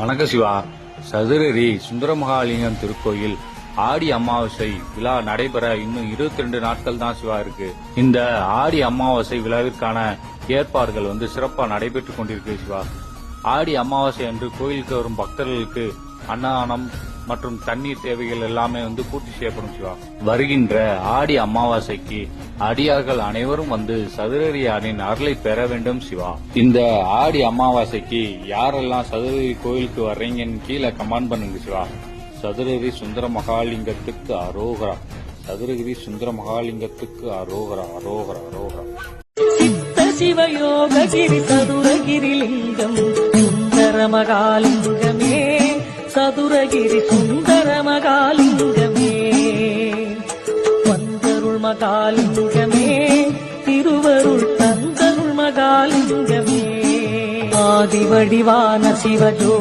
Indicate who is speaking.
Speaker 1: வணக்க சிவா. சதுரரி சுந்தரமகாலிங்கம் திருக்கோயில் ஆடி அமாவாசை விழா நடைபெற இன்னும் 22 நாட்கள் தான் சிவா இருக்கு. இந்த ஆடி அமாவாசை விழாவிற்கான ஏற்பாடுகள் சிறப்பா நடைபெற்றுக் கொண்டிருக்கு சிவா. ஆடி அமாவாசை அன்று கோயிலுக்கு வரும் பக்தர்களுக்கு அன்னதானம் மற்றும் தண்ணீர் தேவைகள் எல்லாமே பூர்த்தி செய்யப்படும் சிவா. வருகின்ற ஆடி அமாவாசைக்கு அடியார்கள் அனைவரும் சதுரரியாரின் அருளை பெற வேண்டும் சிவா. இந்த ஆடி அமாவாசைக்கு யாரெல்லாம் சதுரரி கோயிலுக்கு வர்றீங்கன்னு கீழே கமெண்ட் பண்ணுங்க சிவா. சதுரகிரி சுந்தர மகாலிங்கத்துக்கு அரோகரா. சதுரகிரி சுந்தர மகாலிங்கத்துக்கு அரோகரா, அரோகரா, அரோகரா.
Speaker 2: சித்த சிவயோககிரி சதுரகிரி லிங்கம் சுந்தர மகாலிங்கமே. சதுரகிரி சுந்தர மகாலிங்கமே. வந்தருள் மகாலிங்கமே. திருவருள் தந்தருள் மகாலிங்கமே. ஆதிவடிவான சிவஜோ